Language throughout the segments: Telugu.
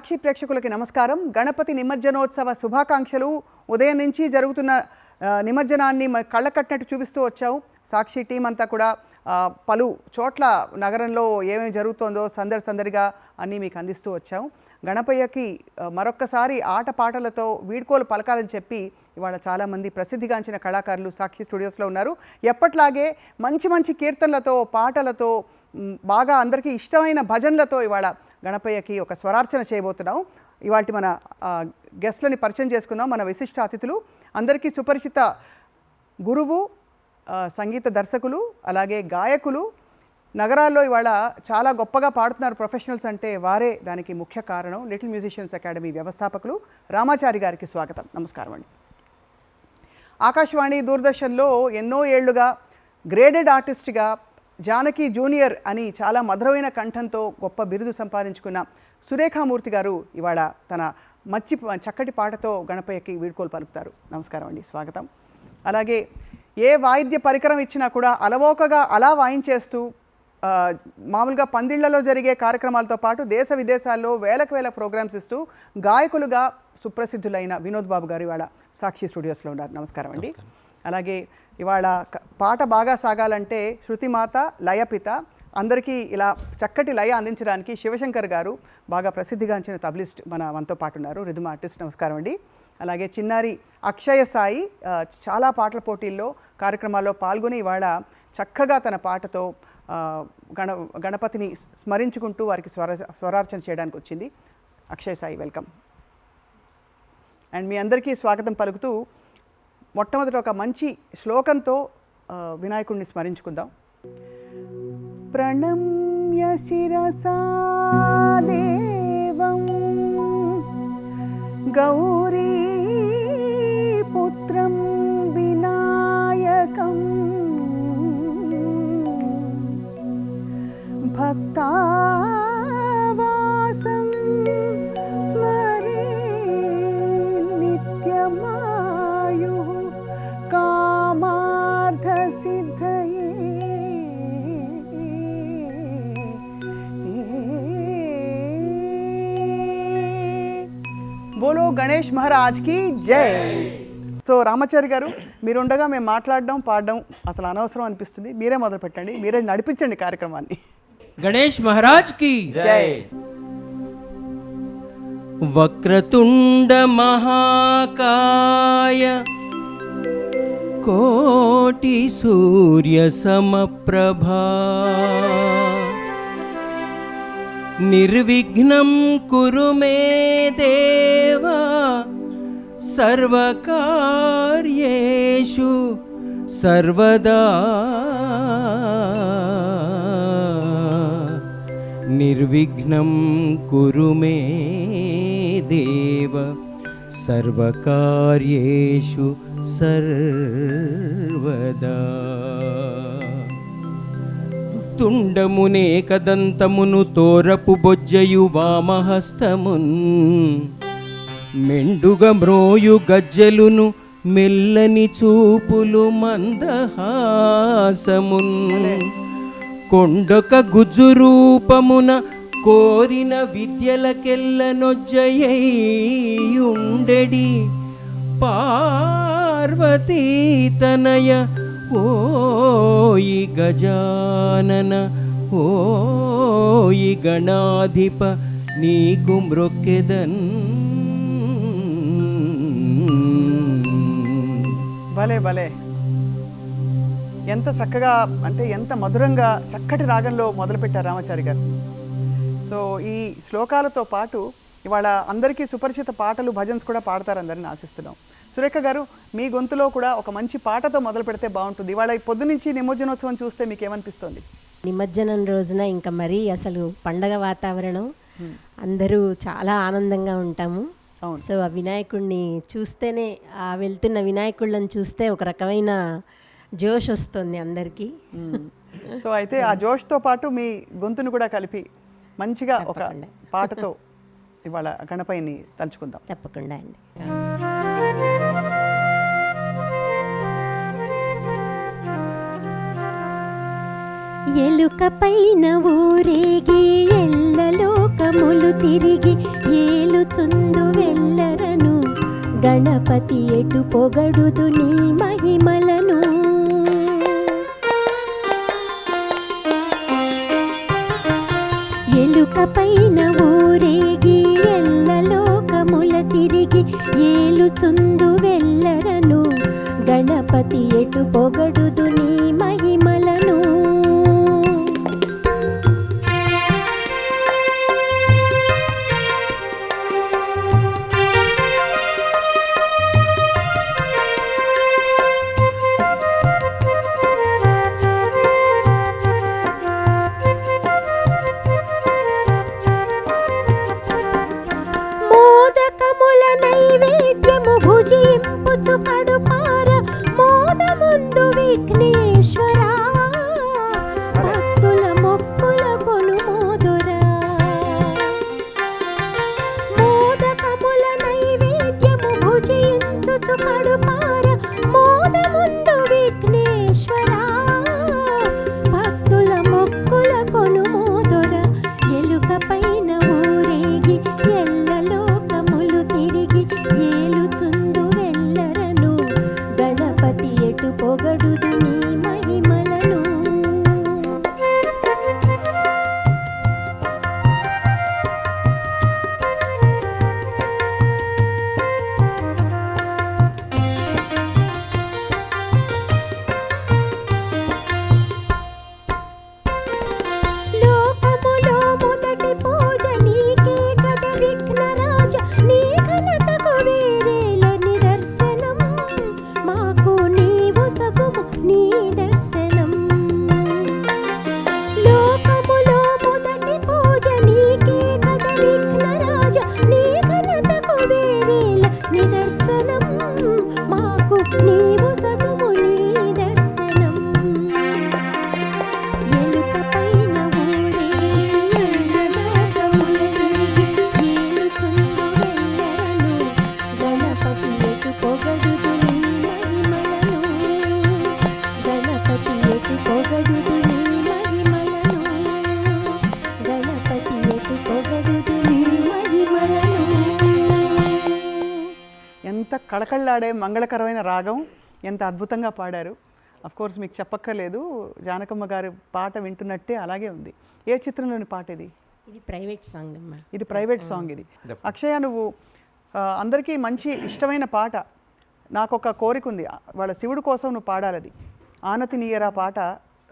సాక్షి ప్రేక్షకులకి నమస్కారం. గణపతి నిమజ్జనోత్సవ శుభాకాంక్షలు. ఉదయం నుంచి జరుగుతున్న నిమజ్జనాన్ని కళ్ళ కట్టినట్టు చూపిస్తూ వచ్చావు. సాక్షి టీం అంతా కూడా పలు చోట్ల నగరంలో ఏమేమి జరుగుతుందో సందడిగా అన్నీ మీకు అందిస్తూ వచ్చాం. గణపయ్యకి మరొక్కసారి ఆటపాటలతో వీడ్కోలు పలకాలని చెప్పి ఇవాళ చాలామంది ప్రసిద్ధిగాంచిన కళాకారులు సాక్షి స్టూడియోస్లో ఉన్నారు. ఎప్పట్లాగే మంచి మంచి కీర్తనలతో, పాటలతో, బాగా అందరికీ ఇష్టమైన భజనలతో ఇవాళ గణపయ్యకి ఒక స్వరార్చన చేయబోతున్నాం. ఇవాళ మన గెస్ట్లని పరిచయం చేసుకున్నాం. మన విశిష్ట అతిథులు అందరికీ సుపరిచిత గురువు, సంగీత దర్శకులు, అలాగే గాయకులు. నగరాల్లో ఇవాళ చాలా గొప్పగా పాడుతున్నారు ప్రొఫెషనల్స్ అంటే వారే దానికి ముఖ్య కారణం. లిటిల్ మ్యూజిషియన్స్ అకాడమీ వ్యవస్థాపకులు రామాచారి గారికి స్వాగతం. నమస్కారం అండి. ఆకాశవాణి, దూరదర్శన్లో ఎన్నో ఏళ్లుగా గ్రేడెడ్ ఆర్టిస్ట్గా జానకి జూనియర్ అని చాలా మధురమైన కంఠంతో గొప్ప బిరుదు సంపాదించుకున్న సురేఖామూర్తి గారు ఇవాళ తన చక్కటి పాటతో గణపయ్యకి వీడ్కోలు పలుకుతారు. నమస్కారం అండి, స్వాగతం. అలాగే ఏ వాయిద్య పరికరం ఇచ్చినా కూడా అలవోకగా అలా వాయించేస్తూ మామూలుగా పందిళ్లలో జరిగే కార్యక్రమాలతో పాటు దేశ విదేశాల్లో వేలకు వేల ప్రోగ్రామ్స్ ఇస్తూ గాయకులుగా సుప్రసిద్ధులైన వినోద్ బాబు గారు ఇవాళ సాక్షి స్టూడియోస్లో ఉన్నారు. నమస్కారం అండి. అలాగే ఇవాళ పాట బాగా సాగాలంటే శృతిమాత, లయపిత, అందరికీ ఇలా చక్కటి లయ అందించడానికి శివశంకర్ గారు బాగా ప్రసిద్ధిగాంచిన తబలిస్ట్ మనతో పాటు ఉన్నారు, రిథమ్ ఆర్టిస్ట్. నమస్కారం అండి. అలాగే చిన్నారి అక్షయ సాయి చాలా పాటల పోటీల్లో కార్యక్రమాల్లో పాల్గొని ఇవాళ చక్కగా తన పాటతో గణపతిని స్మరించుకుంటూ వారికి స్వరార్చన చేయడానికి వచ్చింది. అక్షయ సాయి, వెల్కమ్. అండ్ మీ అందరికీ స్వాగతం పలుకుతూ మొట్టమొదటి ఒక మంచి శ్లోకంతో వినాయకుడిని స్మరించుకుందాం. ప్రణమ్య శిరసా దేవం గౌరీ పుత్రం వినాయకం భక్తావాసం స్మరే నిత్యమాయు కామార్థ సిద్ధయే. బోలో గణేష్ మహారాజ్ కి జై. సో రామాచారి గారు, మీరుండగా మేము మాట్లాడడం, పాడడం అసలు అనవసరం అనిపిస్తుంది. మీరే మొదలు పెట్టండి, మీరే నడిపించండి కార్యక్రమాన్ని. గణేష్ మహారాజ్ కి జై. వక్రతుండ మహాకాయ కోటి సూర్య సమప్రభా నిర్విఘ్నం కురు మే దేవా సర్వకార్యేషు సర్వదా నిర్విఘ్నం కురు మే దేవ సర్వకార్యేషు సర్వదా. తుండమునేకదంతమును తోరపు బొజ్జయు వామహస్తమున్ మెండుగ మ్రోయు గజ్జలును మెల్లని చూపులు మందహాసమున్ కొండొక గుజ్జు రూపమున కోరిన విద్యలకెల్ల నొజ్జయుండెడి పార్వతీతనయ ఓయి గజానన ఓయి గణాధిప నీకు మ్రొక్కెదన్. భలే భలే, ఎంత చక్కగా, అంటే ఎంత మధురంగా చక్కటి రాగంలో మొదలుపెట్టారు రామాచారి గారు. సో ఈ శ్లోకాలతో పాటు ఇవాళ అందరికీ సుపరిచిత పాటలు, భజన్స్ కూడా పాడతారు అందరిని ఆశిస్తున్నాం. సురేఖ గారు, మీ గొంతులో కూడా ఒక మంచి పాటతో మొదలు పెడితే బాగుంటుంది. ఇవాళ పొద్దు నుంచి నిమజ్జనోత్సవం చూస్తే మీకు ఏమనిపిస్తుంది? నిమజ్జనం రోజున ఇంకా మరీ అసలు పండగ వాతావరణం, అందరూ చాలా ఆనందంగా ఉంటాము. సో ఆ వినాయకుడిని చూస్తేనే, ఆ వెళ్తున్న వినాయకుళ్ళని చూస్తే ఒక రకమైన జోష్ వస్తుంది అందరికీ. సో అయితే ఆ జోష్తో పాటు మీ గొంతును కూడా కలిపి మంచిగా ఒక పాటతో ఇవాళ గణపయ్యని తలుచుకుందాం. తప్పకుండా అండి. ఎలుక పైన ఊరేగి ఎల్లలోకములు తిరిగి ఏలుచుందు వెల్లరను గణపతి ఎటు పొగడుదు నీ మహిమలను. ఎలుక పైన ఊరేగి ఎల్లలోకముల తిరిగి ఏలుచుందు వెల్లరను గణపతి ఎటు పొగడుదు నీ మహిమలను. మోదకముల నైవేద్యము భుజింపుచు కడుపార మోదముందు విఘ్నేశ్వరా భక్తుల మొక్కుల కొను మోదురా. మోదకముల నైవేద్యము భుజించుచు కడుపార మోదముందు విఘ్నేశ్వరా భక్తుల మొక్కుల కొను మోదురా. ఎలుక పైన ఊరేగి ఎల్లలోకములు తిరిగి ఏలుచుందు వెల్లరను గణపతి ఎటు పొగడుదు నీ మహిమలను. లోకములో మొదటి పూజ నీకే కద విఘ్నరాజ నీ ఘనతకు వేరేల నిదర్శనం మాకు నీవు సగుము నీ దర్శనం. లోకములో మొదటి పూజ నీకే కద విఘ్నరాజ నీ ఘనతకు వేరేల నిదర్శనం మాకు నీవు సగుము నీ దర్శనం. ఎలుక పైన ఊరేగి ఎల్లలోకముల తిరిగి ఏలుచుందు వెల్లరను గణపతి ఎటు పొగడుదు నీ మహిమలను. గణపతి ఎటు పొగడుదు నీ మహిమలను. గణపతి ఎటు పొగడుదు నీ మహిమలను. ఎంత కళకళలాడే మంగళకరమైన రాగం, ఎంత అద్భుతంగా పాడారు. అఫ్ కోర్స్ మీకు చెప్పక్కర్లేదు, జానకమ్మ గారి పాట వింటున్నట్టే అలాగే ఉంది. ఏ చిత్రంలోని పాట ఇది? ఇది ప్రైవేట్ సాంగ్ అమ్మా. ఇది ప్రైవేట్ సాంగ్ ఇది. అక్షయ, నువ్వు అందరికీ మంచి ఇష్టమైన పాట, నాకు ఒక కోరిక ఉంది, వాళ్ళ శివుడు కోసం నువ్వు పాడాలని. ఆనతి నీయరా పాట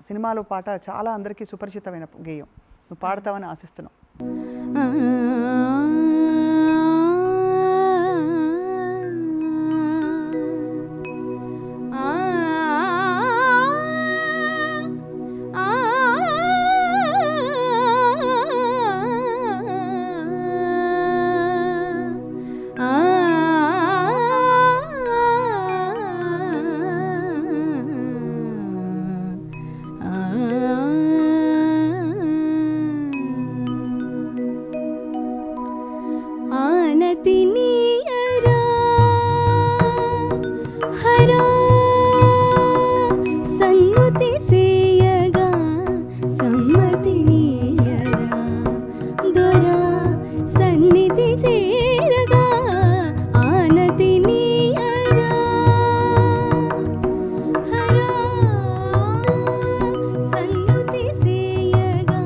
సినిమాలో పాట చాలా అందరికీ సుపరిచితమైన గేయం. నువ్వు పాడతావని ఆశిస్తున్నావు. ఆనతి నీయరా హరా సన్నుతి సేయగా సమ్మతి నీయరా దొరా సన్నిధి చేరగా ఆనతి నీయరా హరా సన్నుతి సేయగా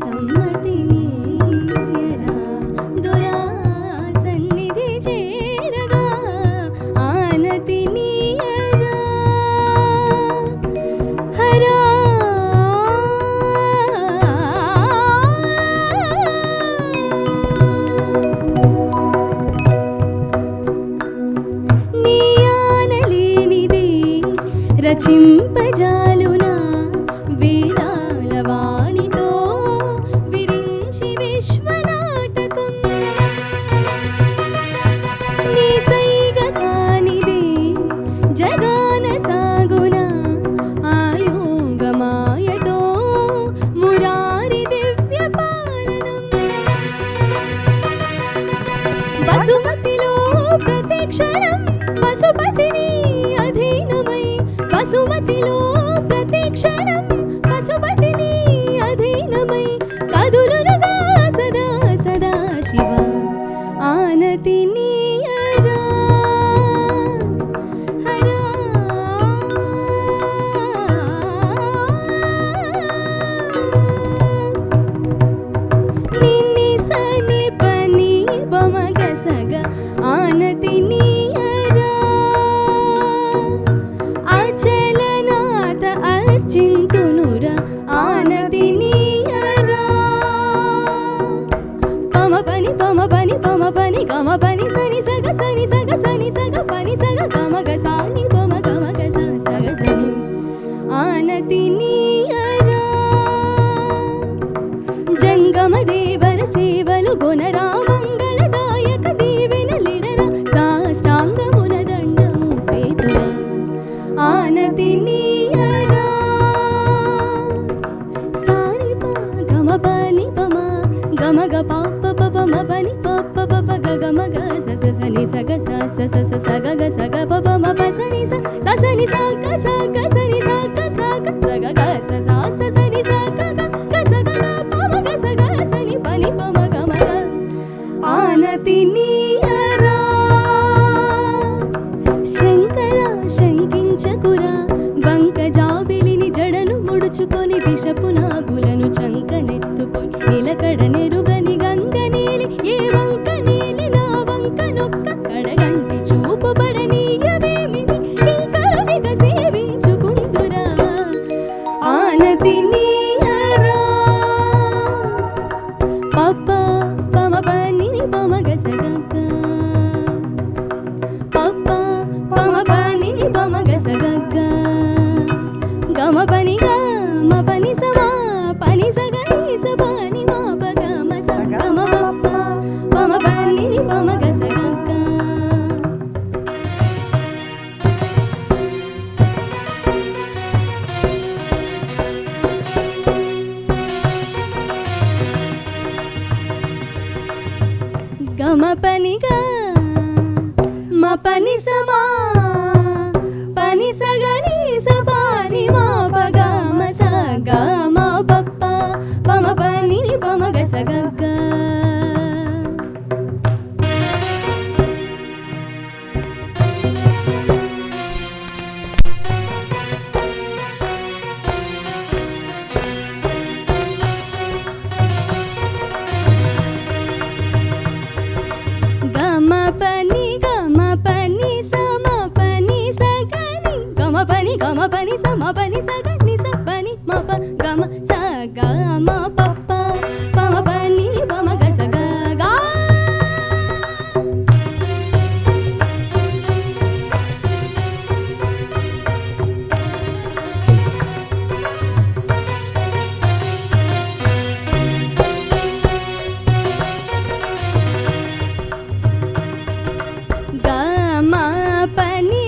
సమ్మతి నీయరా దొరా సన్నిధి చేరగా ఆనతి నీయరా హరా నీయానలేనిది రచింపజాలునా వేదాల వాణితో విరించి విశ్వనాటకం. నీ సైగ కానిదే జగాన సాగునా ఆయోగమాయతో మురారి దివ్య పాలనం. వసుమతిలో ప్రతిక్షణం పశుపతిని అధీనమై వసుమతిలో ప్రతిక్షణం పశుపతిని అధీనమై కదులునుగా సదా సదా శివ. ఆనతి నీయరా హరా నిన్ని సని పని బమగ సగ ఆనతి నీయరా అచలనాథ అర్చింతునురా ఆనతి నీయరా పమ పని గమ పని సని సగ పని సగ గమగ సాని పమ గమగ సగ సని ఆనతి నీయరా జంగమ దేవర సేవలు గొనరా మంగళదాయక దీవెనలిడరా సాష్టాంగమున దండము సేతురా ఆనతి నీయరా సాని ప గమ పని పమ గమగ పాప పమ పని పాప పప గమగ సని సగ సగ సగ పమ పసని సని సగ సని సగ సగ గ సని సగ పని పమ గమగ ఆనతి నీయరా శంకర శంకించకురా బంక జాబిలిని జడను ముడుచుకొని బిషపు నాగులను చంకనెత్తుకొని నిలకడ నెరుగని గంగ నీలి ఏ వంక నీలి నా వంక నొక్క కడగంటి చూపుబడనీయవేమిని కింకరునిగ సేవించుకుందురా ఆనతి నీయరా పప్ప పమ పని పమ గసగక్క పప్ప పమ పని పమ గసగక్క గమ పని గమ పని సమా పని సగని సబాని మా పగ మస గమ పప్ప పమ పని పమ గసగక్క గమ పని గ మ పని సమా పని సగని సబాని మా పగ మస గమ పప్ప పమ పని పమ గసగక్క గమ పని సమ పని సగని గమ పని సమ పని సగని సపని మ ప గమ స గ మ పప్ప పమ పని పమ గసగ గా గమ పని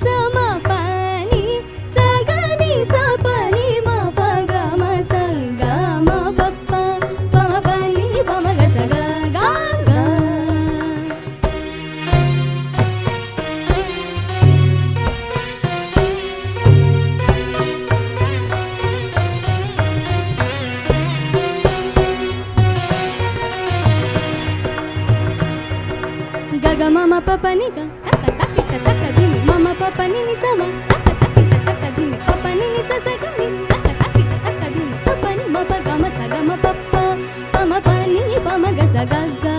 సమ పని సగని సపని మ ప గమ స గమ పప్ప పమ పని పమ గసగ గా గా గగ మమ పపని గ తక్క తక్కిట తక్క ధిమి మమ పపని ని సమ తక్క తక్కిట తక్క ధిమి పపని ని ససగని తక్క తక్కిట తక్క ధిమి సపని మ ప గమ స గమ పప్ప పమ పని ని పమ గ స గ గ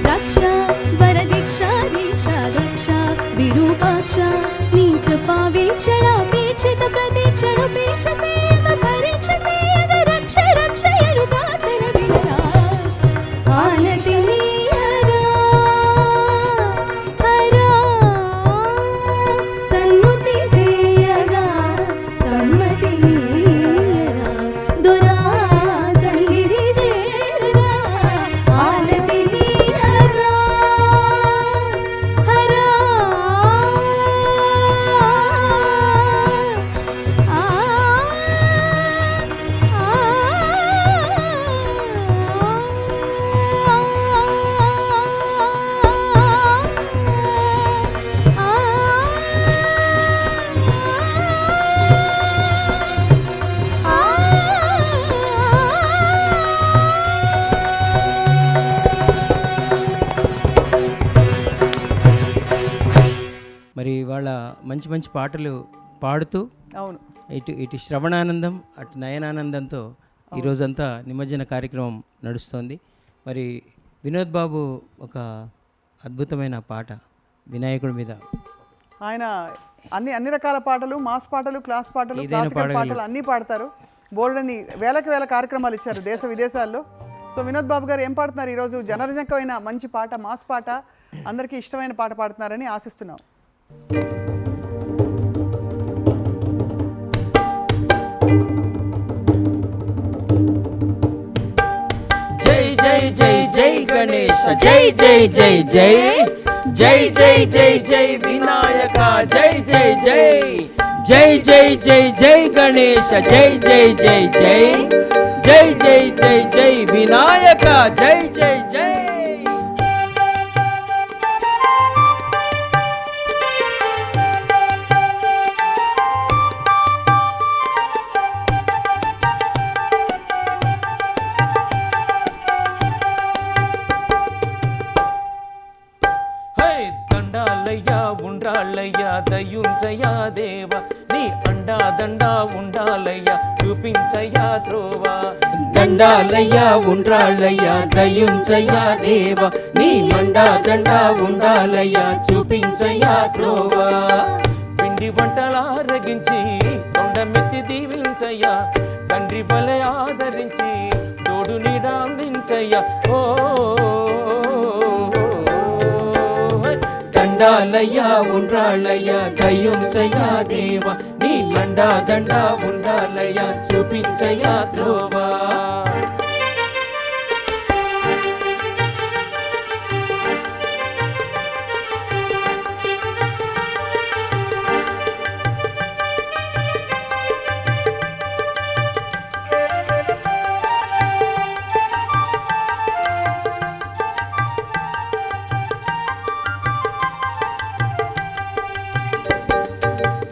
రక్ష వరదీక్ష దీక్ష దక్ష విరూపాక్ష నీ కృపా వీక్షణాపేక్షిత ప్రతీక్షణపేక్ష సేవ పరీక్ష సేవ రక్ష రక్షయను ప్రార్థన వినరా ఆనతి నీయరా హరా సన్ముతి సేయగా సమ్మతి నీయరా దురా సన్నిధి చేరగా ఆనతి నీయరా మంచి మంచి పాటలు పాడుతూ అవును, ఇటు శ్రవణానందం అటు నయనానందంతో ఈరోజంతా నిమజ్జన కార్యక్రమం నడుస్తోంది. మరి వినోద్ బాబు ఒక అద్భుతమైన పాట వినాయకుడి మీద, ఆయన అన్ని రకాల పాటలు, మాస్ పాటలు, క్లాస్ పాటలు, క్లాసికల్ పాటలు అన్నీ పాడతారు. బోల్డని వేలకు వేల కార్యక్రమాలు ఇచ్చారు దేశ విదేశాల్లో. సో వినోద్ బాబు గారు ఏం పాడుతున్నారు ఈరోజు? జనరంజకమైన మంచి పాట, మాస్ పాట, అందరికీ ఇష్టమైన పాట పాడుతున్నారని ఆశిస్తున్నాం. జై జై జై జై గణేశ, జై జై జై జై జై జై జై జై వినాయక, జై జై జై జై జై జై జై గణేశ, జై జై జై జై జై జై జై జై వినాయక, జై జై జై. దండాలయ్యా ఉండాలయ్యా దయుంచయ్యా దేవ, నీ అండా దండా ఉండాలయ్యా చూపించయ్యా త్రోవా. దండాలయ్యా ఉండ్రాళ్ళయ్యా దయుంచయ్యా దేవ, నీ మండా దండా ఉండాలయ్యా చూపించయ్యా త్రోవా. పిండి వంటలారగించి తొండమెత్తి దీవించయ్యా, తండ్రి వలె ఆదరించి తోడు నీడ అందించయ్యా. ఓ దండాలయ్యా ఉండ్రాళ్ళయ్యా దయుంచయ్యా దేవ, నీ మండా దండా ఉండాలయ్యా చూపించయ్యా త్రోవా.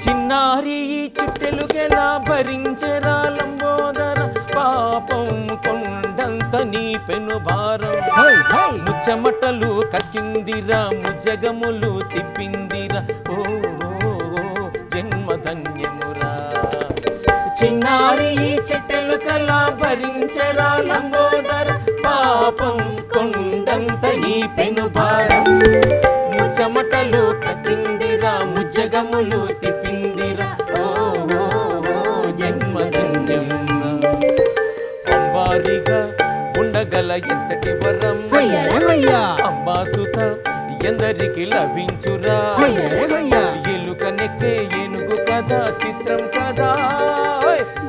చిన్నారి చిట్టెలుకెలా భరించరా లంబోదర, పాపం కొండంత నీ పెను భారం. ముచ్చమటలు కక్కిందిరా, ముజ్జగములు తిప్పిందిరా, ఓ జన్మధన్యమురా. చిన్నారి చెట్టెలు కలా భరించరా లంబోదర, పాపం కొండంత నీ పెను భారం. ముచ్చమటలు కట్టిందిరా, ముజ్జగములు తిప్పిందిరా, ఓ జన్మధన్యమురా. అంబారిగా ఉండగల ఎంతటి వరం, అంబాసుత ఎందరికి లభించురా. ఎలుక నెక్కే ఏనుగు కదా, చిత్రం కదా.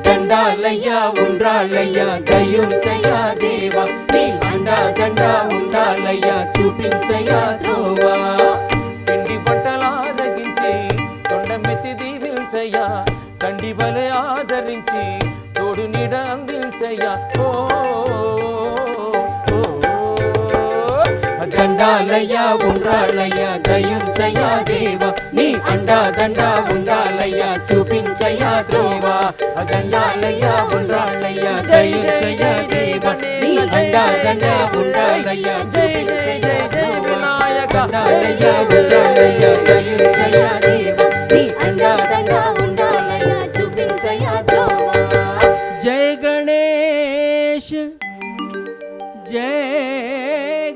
దండాలయ్యా ఉండ్రాళ్ళయ్యా దయుంచయ్యా దేవ, నీ అండా దండా ఉండాలయ్యా చూపించయ్యా త్రోవా. పిండి వంటలారగించి తొండమెత్తి దీవించయ్యా, తండ్రి వలె ఆదరించి తోడు నీడ అందించయ్యా. ఓ దండాలయ్యా ఉండ్రాళ్ళయ్యా దయుంచయ్యా దేవ, నీ అండా దండా ఉండాలయ్యా చూపించయ్యా త్రోవా. దండాలయ్యా ఉండ్రాళ్ళయ్యా దయుంచయ్యా దేవ, నీ అండా దండా ఉండాలయ్యా చూపించయ్యా త్రోవా. దండాలయ్యా ఉండ్రాళ్ళయ్యా దయుంచయ్యా దేవ, నీ అండా దండా ఉండాలయ్యా చూపించయ్యా త్రోవా. జయ గణేష్, జయ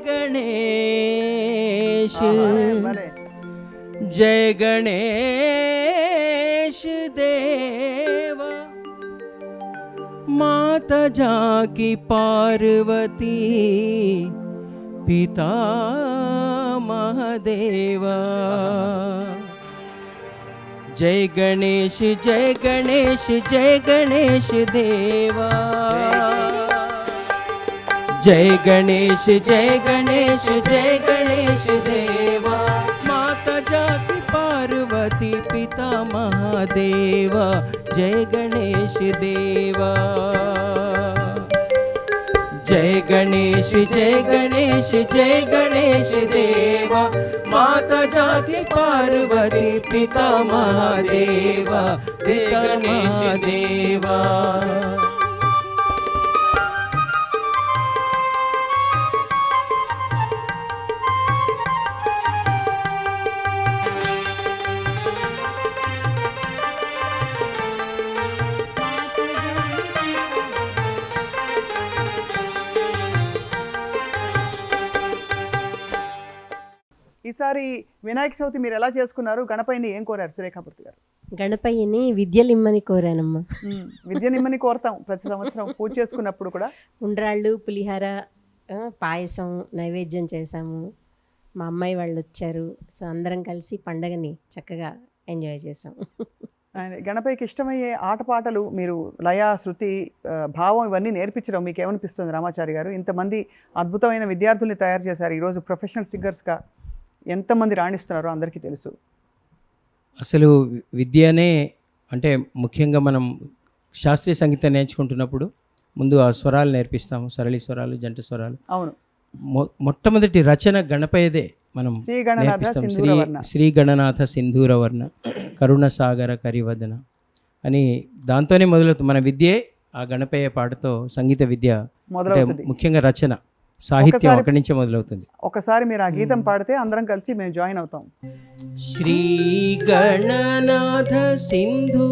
गणेश, जय गणेश देवा. माता जाकी पार्वती, पिता महादेवा. जय गणेश, जय गणेश, जय गणेश देवा. जय गणेश, जय गणेश, जय गणेश देवा. माता जाकी पार्वती, पिता महादेवा. जय गणेश देवा. जय गणेश, जय गणेश, जय गणेश देवा. माता जाकी पार्वती, पिता महादेवा. जय गणेश देवा. ఈసారి వినాయక చవితి మీరు ఎలా చేసుకున్నారు? గణపతిని ఏం కోరారు సురేఖామూర్తి గారు? గణపయ్యని విద్యలిమ్మని కోరానమ్మా. విద్య నిమ్మని కోరతాం ప్రతి సంవత్సరం పూజ చేసుకున్నప్పుడు కూడా. ఉండ్రాళ్ళు, పులిహార, పాయసం నైవేద్యం చేశాము. మా అమ్మాయి వాళ్ళు వచ్చారు. సో అందరం కలిసి పండగని చక్కగా ఎంజాయ్ చేసాం. గణపతికి ఇష్టమయ్యే ఆటపాటలు మీరు లయ, శృతి, భావం ఇవన్నీ నేర్పించడం మీకు ఏమనిపిస్తుంది రామాచారి గారు? ఇంతమంది అద్భుతమైన విద్యార్థుల్ని తయారు చేశారు. ఈరోజు ప్రొఫెషనల్ సింగర్స్గా ఎంతమంది రాణిస్తున్నారో అందరికీ తెలుసు. అసలు విద్యనే అంటే ముఖ్యంగా మనం శాస్త్రీయ సంగీతం నేర్చుకుంటున్నప్పుడు ముందు ఆ స్వరాలు నేర్పిస్తాము, సరళి స్వరాలు, జంట స్వరాలు. అవును. మొట్టమొదటి రచన గణపయ్యదే. మనం నేర్పిస్తాం. శ్రీ గణనాథ సింధూరవర్ణ కరుణ సాగర కరివదన అని దాంతోనే మొదలవుతుంది మన విద్యే. ఆ గణపయ్య పాటతో సంగీత విద్య ముఖ్యంగా రచన సాహిత్యం అక్కడి నుంచే మొదలవుతుంది. ఒకసారి మీరు ఆ గీతం పాడితే అందరం కలిసి మేము జాయిన్ అవుతాం. శ్రీ గణనాథ సింధూరవర్ణ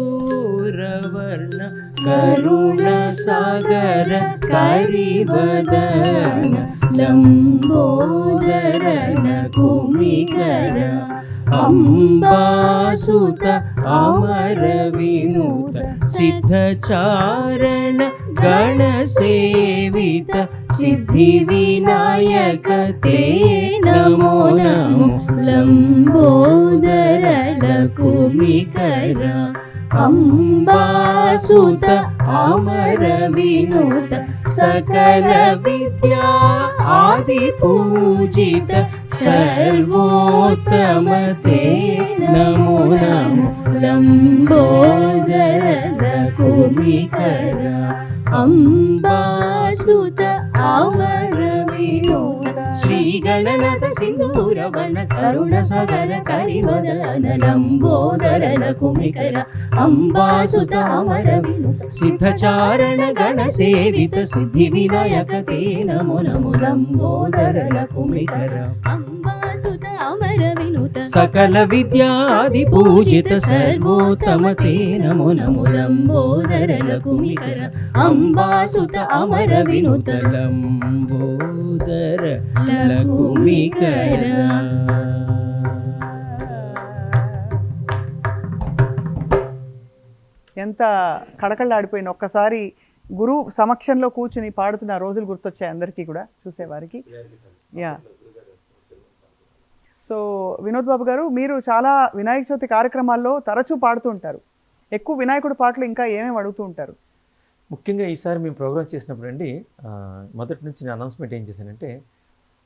కరుణ సాగర కరివదన లంబోదరన కుమికర అంబాసుత అమర వినూత సిద్ధచారణ గణసేవిత సిద్ధి వినాయక తే నమో నమో లంబోదర లకుమికర అంబాసుత అమర వినూత సకల విద్యా ఆది పూజిత సర్వోత్తమ తే నమో నమో లంబోదర లకుమికర అంబాసుత అమర వినూత శ్రీ గణనాథ సింధూరవర్ణ కరుణ సాగర కరివదన లంబోదర లకుమికర అంబాసుత అమర వినూత సిద్ధచారణ గణ సేవిత సిద్ధి వినాయక తే నమో నమో లంబోదర లకుమికర అంబాసుత అమర వినూత సకల విద్యాది పూజిత సర్వోత్తమ తే నమో నమో లంబోదర లకుమికర అంబాసుత అమర వినూత లంబోదర లకుమికర. ఎంత కడకళ్ళాడిపోయిన ఒక్కసారి గురువు సమక్షంలో కూర్చుని పాడుతున్న రోజులు గుర్తొచ్చాయి అందరికీ కూడా, చూసేవారికి. యా. సో వినోద్ బాబు గారు, మీరు చాలా వినాయక చవితి కార్యక్రమాల్లో తరచూ పాడుతూ ఉంటారు. ఎక్కువ వినాయకుడి పాటలు ఇంకా ఏమేమి అడుగుతూ ఉంటారు? ముఖ్యంగా ఈసారి మేము ప్రోగ్రామ్ చేసినప్పుడు అండి, మొదటి నుంచి నేను అనౌన్స్మెంట్ ఏం చేశానంటే,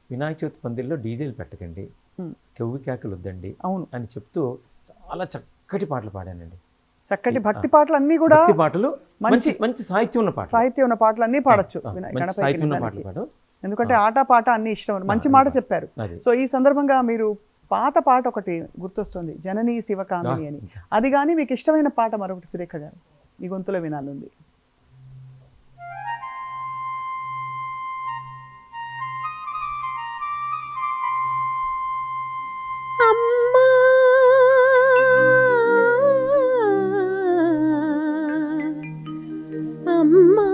వినాయక చవితి పందిల్లో డీజేలు పెట్టకండి, కెవ్వి కేకలు వద్దండి అని చెప్తూ చాలా చక్కటి పాటలు పాడానండి. చక్కటి భక్తి పాటలు అన్నీ కూడా, భక్తి పాటలు, మంచి మంచి సాహిత్యం ఉన్న పాటలు, సాహిత్యం ఉన్న పాటలు అన్నీ పాడొచ్చు సాహిత్యం ఉన్న పాటలు పాడు. ఎందుకంటే ఆట పాట అన్ని ఇష్టం. మంచి మాట చెప్పారు. సో ఈ సందర్భంగా మీరు పాత పాట ఒకటి గుర్తొస్తుంది, జననీ శివకామిని అని. అది కానీ మీకు ఇష్టమైన పాట మరొకటి సురేఖ గారు ఈ గొంతులో వినాలంది. అమ్మా అమ్మా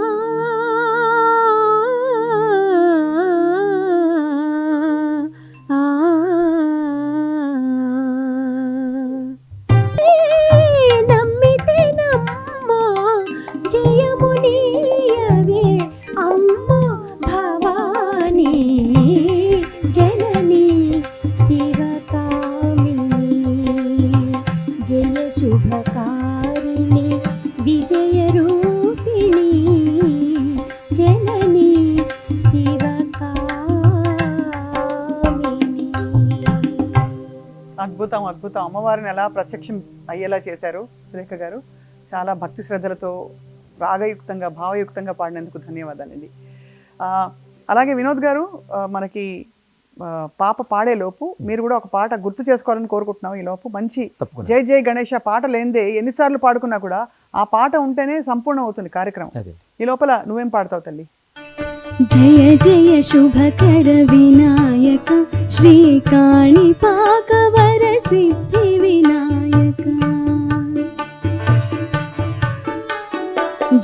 నమ్మితేనమ్మా జయమునియవే అమ్మా భవానీ జననీ శివకామిని జయ శుభకారిణి విజయ రూపిణి జననీ శివకామిని. అద్భుతం, అద్భుతం. అమ్మవారిని ఎలా ప్రత్యక్షం అయ్యేలా చేశారు సురేఖ గారు. చాలా భక్తి శ్రద్ధలతో రాగయుక్తంగా భావయుక్తంగా పాడినందుకు ధన్యవాదాలండి. అలాగే వినోద్ గారు, మనకి పాప పాడేలోపు మీరు కూడా ఒక పాట గుర్తు చేసుకోవాలని కోరుకుంటున్నాం. ఈ లోపు మంచి జై జై గణేష పాట లేనిదే ఎన్నిసార్లు పాడుకున్నా కూడా ఆ పాట ఉంటేనే సంపూర్ణం అవుతుంది కార్యక్రమం. ఈ లోపల నువ్వేం పాడతావు తల్లి? జయ జయ శుభకర వినాయక శ్రీకాణిపాక వర సిద్ధి వినాయక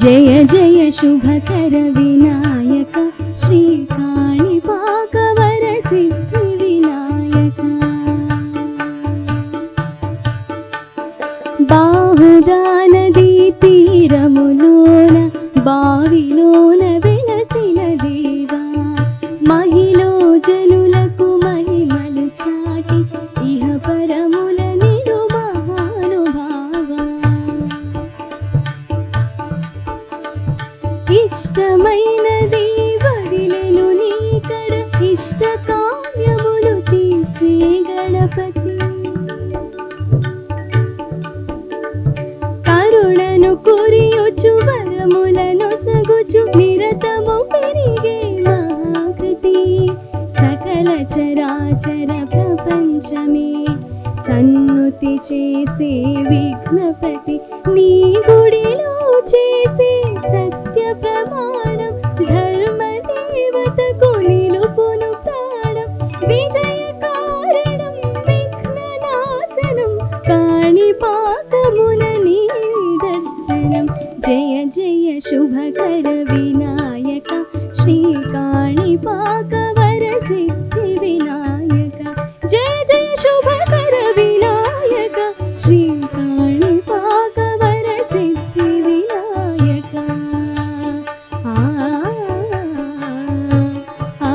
జయ జయ శుభకర వినాయక శ్రీకాణిపాక వర సిద్ధి వినాయక విఘ్నపతి కరుణను కురియుచు వరములను సగుచు నిరతము పెరిగే మహాకృతి సకల చరాచర ప్రపంచమే సన్నుతి చేసే విఘ్నపతి నీ గుడిలో చేసే సత్య ప్రమాణం ధర్మ దేవతకు నిలుపును ప్రాణం విజయ కారణం విఘ్ననాశనం కాణిపాకమున నీ దర్శనం జయ జయ శుభకర వినాయక శ్రీ కాణిపాక వర సిద్ధి వినాయక జయ జయ శుభకర వినాయక శ్రీ కాణిపాక వర సిద్ధి వినాయక ఆ ఆ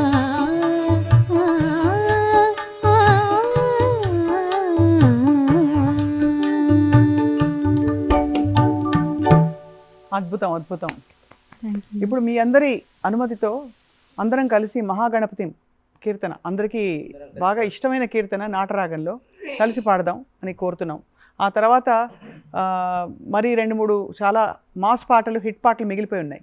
అద్భుతం అద్భుతం. ఇప్పుడు మీ అందరి అనుమతితో అందరం కలిసి మహాగణపతి కీర్తన, అందరికీ బాగా ఇష్టమైన కీర్తన నాటరాగంలో కలిసి పాడదాం అని కోరుతున్నాం. ఆ తర్వాత మరి 2-3 చాలా మాస్ పాటలు, హిట్ పాటలు మిగిలిపోయి ఉన్నాయి.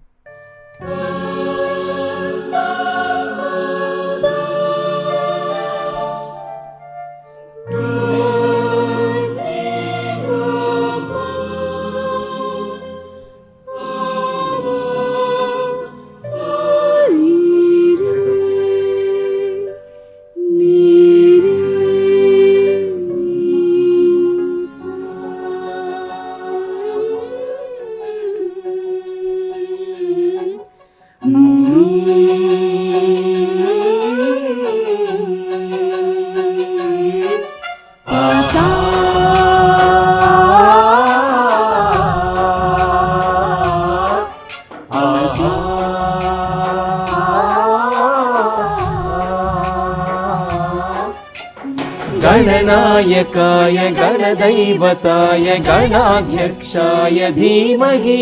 गणनायकाय गणदैवताय गणाध्यक्षाय धीमहि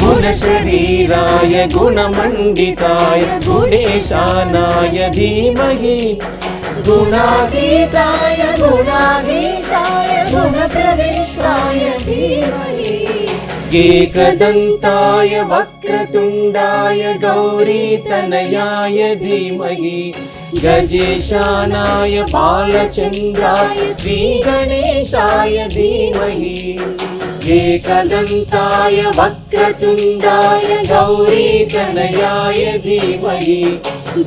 गुणशरीराय गुणमण्डिताय गुणेशानाय धीमहि गुणातीताय गुणाधीशाय गुणप्रविष्टाय धीमहि एकदन्ताय वक्रतुण्डाय गौरीतनयाय धीमहि गजेशानाय बालचन्द्राय श्रीगणेशाय धीमहि एकदन्ताय वक्रतुण्डाय गौरीतनयाय धीमहि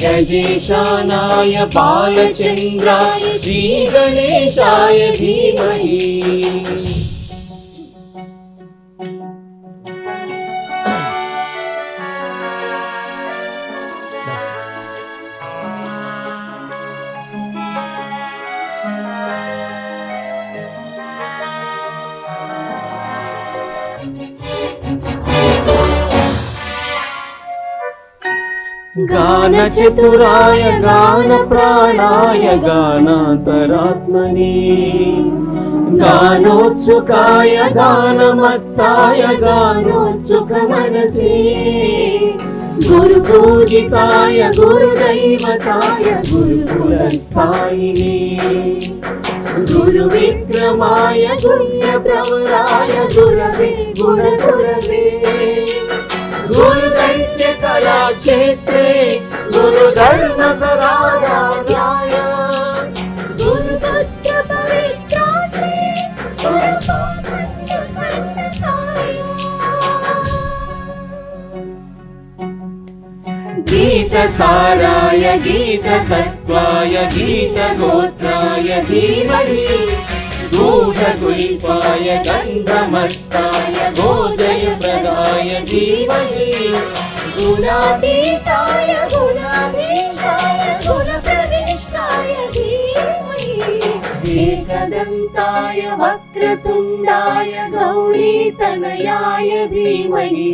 गजेशानाय बालचन्द्राय श्रीगणेशाय धीमहि. गानचतुराय गानप्राणाय गानान्तरात्मने गानोत्सुकाय गानमत्ताय गानोत्सुकमनसे गुरुपूजिताय गुरुदैवताय गुरुकुलस्थायिने गुरुविक्रमाय गुह्यप्रवराय गुरवे गुणगुरवे गुरुदैत्य कलाक्षेत्रे गुरुधर्मसराध्याय गुरुपुत्र पवित्रात्रे गुरुपाखण्डखण्डकाय गीतसाराय गीततत्त्वाय गीतगोत्राय धीमहि गूढगुल्फाय गन्धमस्ताय गोजयप्रदाय धीमहि गुणातीताय गुणाधीशाय गुणप्रविष्टाय धीमहि एकदन्ताय वक्रतुण्डाय गौरीतनयाय धीमहि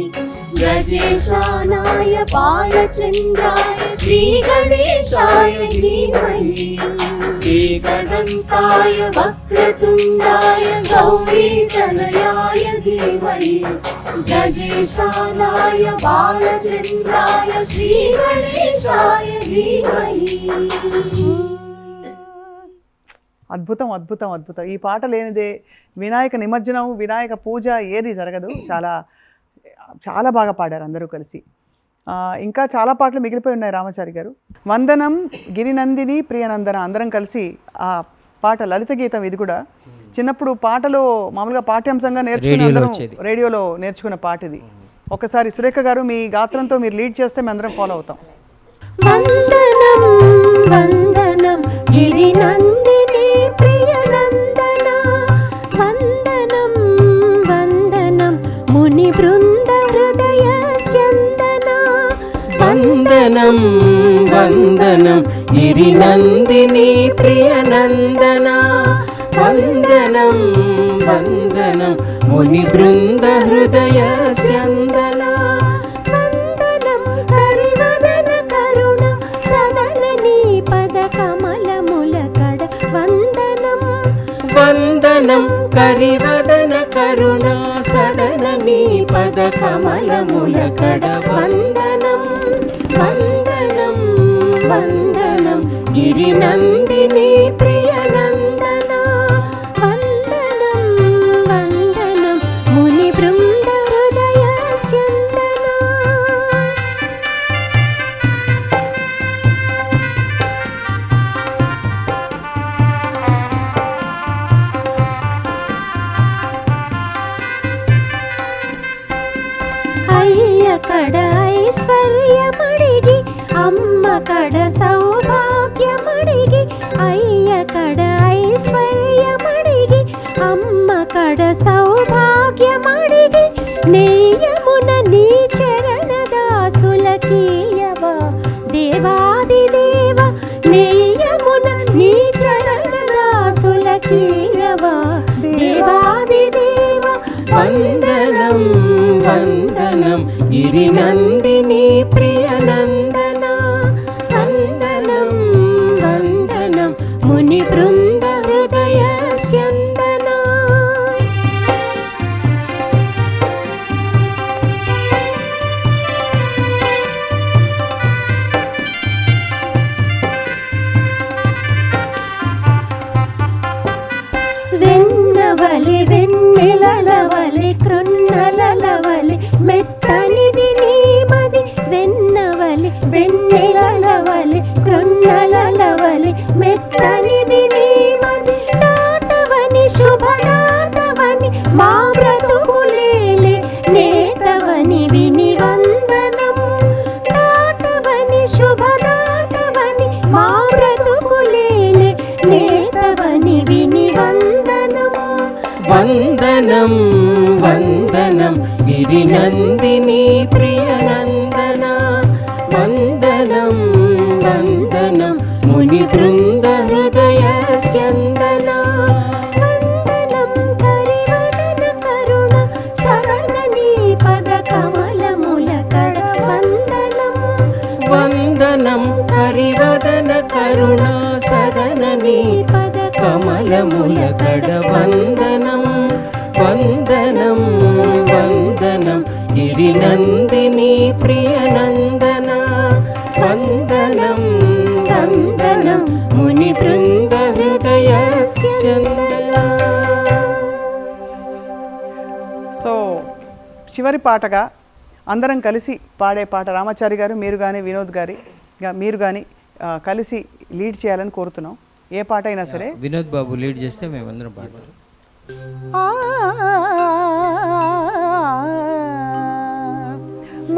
गजेशानाय बालचन्द्राय श्रीगणेशाय धीमहि एकदन्ताय वक्रतुण्डाय गौरीतनयाय धीमहि गजेशानाय बालचन्द्राय श्रीगणेशाय धीमहि. అద్భుతం అద్భుతం అద్భుతం. ఈ పాట లేనిదే వినాయక నిమజ్జనం, వినాయక పూజ ఏది జరగదు. చాలా చాలా బాగా పాడారు అందరూ కలిసి. ఇంకా చాలా పాటలు మిగిలిపోయి ఉన్నాయి రామాచారి గారు. వందనం, గిరినందిని, ప్రియనందన అందరం కలిసి ఆ పాట లలిత గీతం. ఇది కూడా చిన్నప్పుడు పాటలు మామూలుగా పాఠ్యాంశంగా నేర్చుకుని అందరం రేడియోలో నేర్చుకున్న పాట ఇది. ఒకసారి సురేఖ గారు మీ గాత్రంతో మీరు లీడ్ చేస్తే మేము అందరం ఫాలో అవుతాం. వందనం వందనం గిరినందిని ప్రియనందన, వందనం వందనం ముని బృంద హృదయ స్యందన, వందనం వందనం గిరినందిని ప్రియనందన, వందనం వందనం ముని బృంద హృదయ స్యందన, వందనం హరివదన కరుణ సదన నీ పద కమలముల కడ, వందనం వందనం కరివదన కరుణ సదన నీ పద కమలముల కడ, వందనం వందనం వందనం గిరినందిని ప్రియనందన, వందనం వందనం ముని బృంద హృదయ స్యందన. అయ్య కడ ఐశ్వర్యమడిగి అమ్మ కడ సౌభాగ్యమడిగి, అయ్య కడ ఐశ్వర్యమడిగి అమ్మ కడ సౌభాగ్యమడిగి, నేయమున నీ చరణ దాసులకీయవా దేవాది దేవ, నేయమున నీ చరణ దాసులకీయవా దేవాది దేవ, వందనం వందనం గిరినందిని ప్రియనందన, వందనం వందనం ముని బృంద హృదయ స్యందన. వెన్నవలి వెన్నెలలవలి కృన్నలలవలి మెత్తనిది నీమది, వెన్నవలి వెన్నెలలవలి కృన్నలలవలి మెత్తనిది నీమది, దాతవని శుభదాతవని మా బ్రతుకులేలే నేతవని విని వందనం, దాతవని శుభదాతవని మా బ్రతుకులేలే నేతవని విని వందనం, వందనం వందనం గిరినందిని ప్రియనందన, వందనం వందనం ముని బృంద హృదయ స్యందన, వందనం కరివదన కరుణ సదన నీ పద కమలముల కడ, వందనం వందనం కరివదన కరుణ సదన నీ పద కమలముల కడ, వందనం వందనం వందనం గిరినందిని ప్రియనందన, వందనం వందనం ముని బృంద హృదయ స్యందన. సో చివరి పాటగా అందరం కలిసి పాడే పాట రామాచారి గారు మీరు కానీ వినోద్ గారి మీరు కానీ కలిసి లీడ్ చేయాలని కోరుతున్నాం. ఏ పాట అయినా సరే వినోద్ బాబు లీడ్ చేస్తే మేమందరం పాడతాం.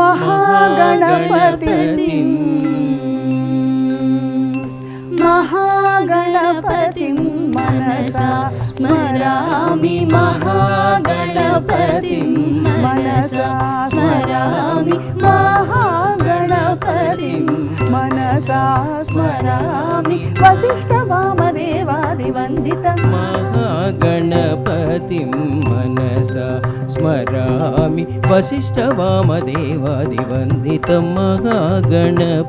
మహాగణపతి మహాగణపతి మనసా స్మరామి, మహాగణపతి మనసా స్మరామి, మహాగణపతి మనసా స్మరామి, వశిష్ఠ వామదేవాది వందితం మహాగణపతిం మనసా స్మరామి, వశిష్ఠ వామదేవాది వందితం మహాగణపతిం.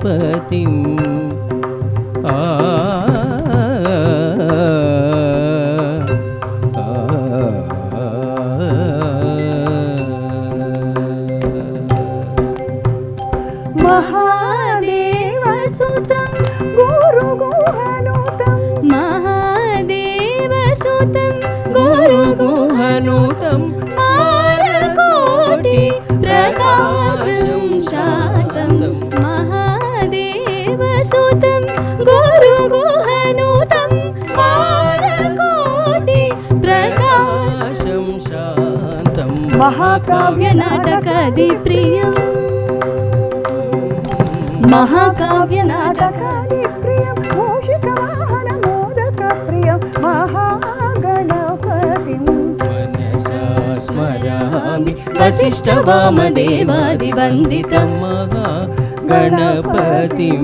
మహాదేవసుతం గురు గుహనుతం, మహాదేవ మహాకావ్య నాటకాది ప్రియం మహాకావ్య నాటకాది ప్రియం మూషిక వాహన మోదక ప్రియం మహాగణపతిం మనసా స్మరామి వశిష్ఠ వామదేవాది వందితం గణపతిం.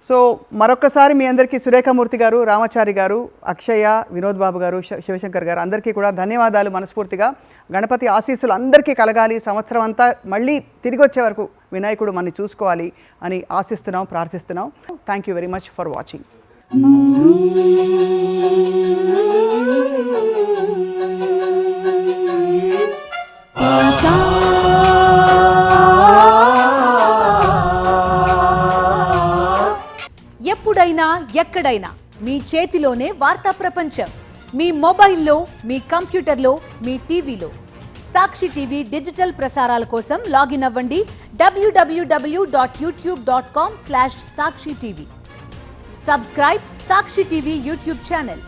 సో మరొక్కసారి మీ అందరికీ సురేఖమూర్తి గారు, రామాచారి గారు, అక్షయ, వినోద్ బాబు గారు, శివశంకర్ గారు అందరికీ కూడా ధన్యవాదాలు మనస్ఫూర్తిగా. గణపతి ఆశీస్సులు అందరికీ కలగాలి, సంవత్సరం అంతా మళ్ళీ తిరిగి వచ్చే వరకు వినాయకుడు మనని చూసుకోవాలి అని ఆశిస్తున్నాం, ప్రార్థిస్తున్నాం. Thank you very much for watching. ఎప్పుడైనా ఎక్కడైనా మీ చేతిలోనే వార్తా ప్రపంచం. మీ మొబైల్లో, మీ కంప్యూటర్లో, మీ టీవీలో. సాక్షి టీవీ డిజిటల్ ప్రసారాల కోసం లాగిన్ అవ్వండి www.youtube.com/సాక్షి టీవీ. సబ్స్క్రైబ్ సాక్షి టీవీ యూట్యూబ్ ఛానల్.